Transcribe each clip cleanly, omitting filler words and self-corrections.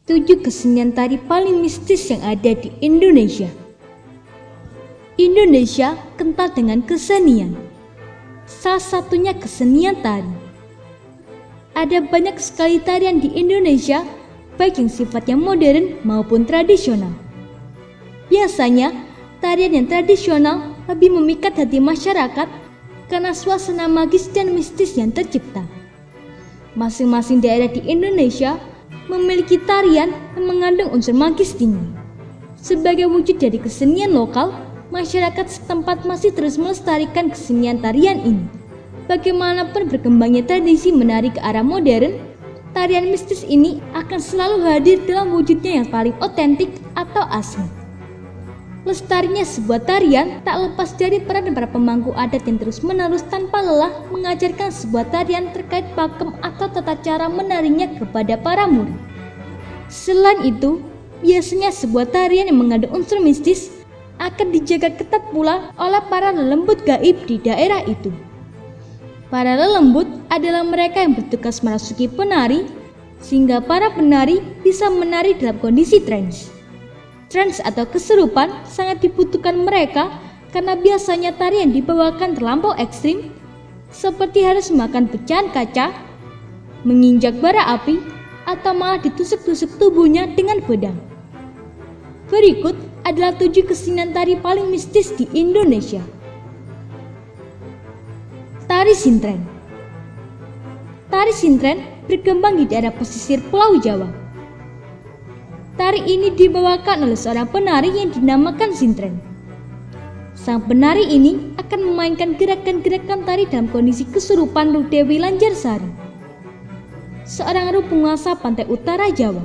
7 kesenian tari paling mistis yang ada di Indonesia. Indonesia kental dengan kesenian. Salah satunya kesenian tari. Ada banyak sekali tarian di Indonesia, baik yang sifatnya modern maupun tradisional. Biasanya, tarian yang tradisional lebih memikat hati masyarakat karena suasana magis dan mistis yang tercipta. Masing-masing daerah di Indonesia memiliki tarian yang mengandung unsur magis tinggi. Sebagai wujud dari kesenian lokal, masyarakat setempat masih terus melestarikan kesenian tarian ini. Bagaimanapun berkembangnya tradisi menari ke arah modern, tarian mistis ini akan selalu hadir dalam wujudnya yang paling otentik atau asli. Lestarinya sebuah tarian tak lepas dari peran para pemangku adat yang terus-menerus tanpa lelah mengajarkan sebuah tarian terkait pakem atau tata cara menarinya kepada para murid. Selain itu, biasanya sebuah tarian yang mengandung unsur mistis akan dijaga ketat pula oleh para lelembut gaib di daerah itu. Para lelembut adalah mereka yang bertugas merasuki penari, sehingga para penari bisa menari dalam kondisi trance. Trance atau kesurupan sangat dibutuhkan mereka karena biasanya tarian dibawakan terlampau ekstrim, seperti harus makan pecahan kaca, menginjak bara api, atau malah ditusuk-tusuk tubuhnya dengan pedang. Berikut adalah 7 kesenian tari paling mistis di Indonesia. Tari Sintren. Tari Sintren berkembang di daerah pesisir Pulau Jawa. Tari ini dibawakan oleh seorang penari yang dinamakan Sintren. Sang penari ini akan memainkan gerakan-gerakan tari dalam kondisi kesurupan Ruh Dewi Lanjarsari, seorang ruh penguasa pantai utara Jawa.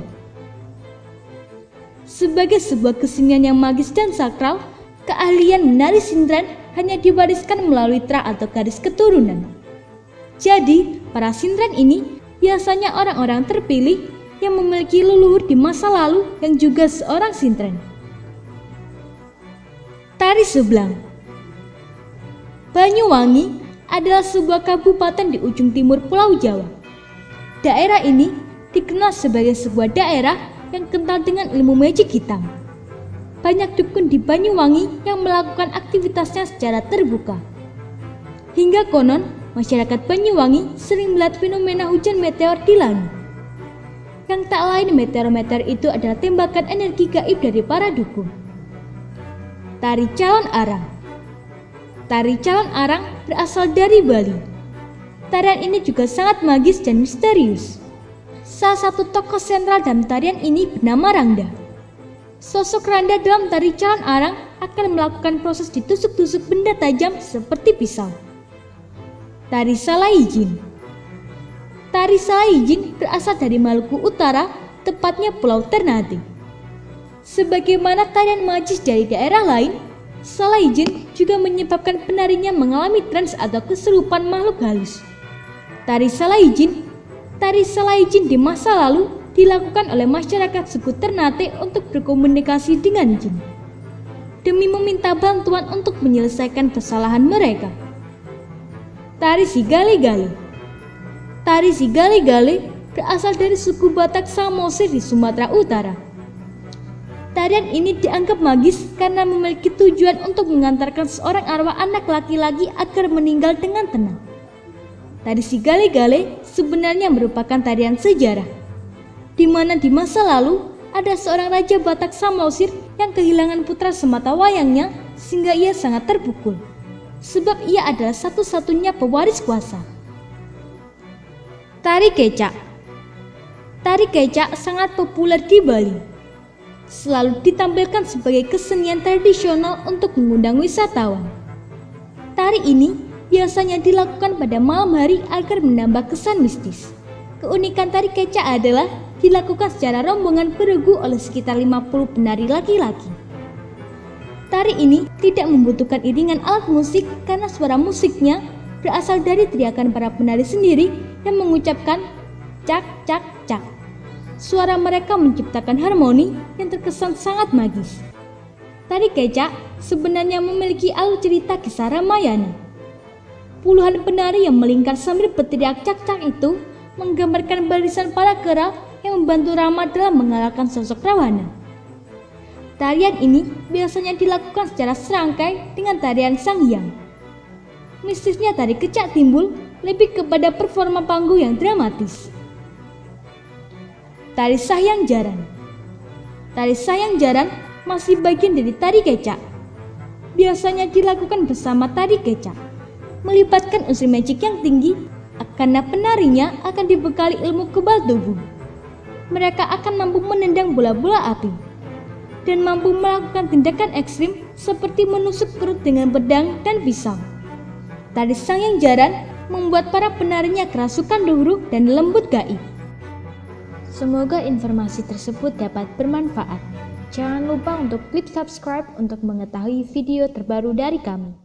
Sebagai sebuah kesenian yang magis dan sakral, keahlian menari Sintren hanya diwariskan melalui tra atau garis keturunan. Jadi, para Sintren ini biasanya orang-orang terpilih yang memiliki leluhur di masa lalu yang juga seorang Sintren. Tari Sublang. Banyuwangi adalah sebuah kabupaten di ujung timur Pulau Jawa. Daerah ini dikenal sebagai sebuah daerah yang kental dengan ilmu magic hitam. Banyak dukun di Banyuwangi yang melakukan aktivitasnya secara terbuka. Hingga konon, masyarakat Banyuwangi sering melihat fenomena hujan meteor di langit. Yang tak lain meteor-meteor itu adalah tembakan energi gaib dari para dukun. Tari Calon Arang. Tari Calon Arang berasal dari Bali. Tarian ini juga sangat magis dan misterius. Salah satu tokoh sentral dalam tarian ini bernama Rangda. Sosok Rangda dalam tari Calon Arang akan melakukan proses ditusuk-tusuk benda tajam seperti pisau. Tari Salaijin. Tari Salaijin berasal dari Maluku Utara, tepatnya Pulau Ternate. Sebagaimana tarian magis dari daerah lain, Salaijin juga menyebabkan penarinya mengalami trans atau kesurupan makhluk halus. Tari Salaijin di masa lalu dilakukan oleh masyarakat suku Ternate untuk berkomunikasi dengan jin, demi meminta bantuan untuk menyelesaikan kesalahan mereka. Tari Sigale-Gale. Tari Sigale-Gale berasal dari suku Batak Samosir di Sumatera Utara. Tarian ini dianggap magis karena memiliki tujuan untuk mengantarkan seorang arwah anak laki-laki agar meninggal dengan tenang. Tari Sigale-Gale sebenarnya merupakan tarian sejarah, di mana di masa lalu ada seorang raja Batak Samosir yang kehilangan putra sematawayangnya sehingga ia sangat terpukul, sebab ia adalah satu-satunya pewaris kuasa. Tari Kecak. Tari Kecak sangat populer di Bali. Selalu ditampilkan sebagai kesenian tradisional untuk mengundang wisatawan. Tari ini biasanya dilakukan pada malam hari agar menambah kesan mistis. Keunikan tari Kecak adalah dilakukan secara rombongan beregu oleh sekitar 50 penari laki-laki. Tari ini tidak membutuhkan iringan alat musik karena suara musiknya berasal dari teriakan para penari sendiri yang mengucapkan cak cak cak. Suara mereka menciptakan harmoni yang terkesan sangat magis. Tari Kecak sebenarnya memiliki alur cerita kisah Ramayana. Puluhan penari yang melingkar sambil berteriak cak cak itu menggambarkan barisan para kera yang membantu Rama dalam mengalahkan sosok Rawana. Tarian ini biasanya dilakukan secara serangkai dengan tarian Sanghyang. Mistisnya tari kecak timbul lebih kepada performa panggung yang dramatis. Tari Sahyang Jaran. Tari Sahyang Jaran masih bagian dari tari kecak. Biasanya dilakukan bersama tari kecak, melibatkan unsur magic yang tinggi karena penarinya akan dibekali ilmu kebal tubuh. Mereka akan mampu menendang bola-bola api dan mampu melakukan tindakan ekstrim seperti menusuk perut dengan pedang dan pisau. Tari Sahyang Jaran membuat para penarinya kerasukan luhur dan lembut gaib. Semoga informasi tersebut dapat bermanfaat. Jangan lupa untuk klik subscribe untuk mengetahui video terbaru dari kami.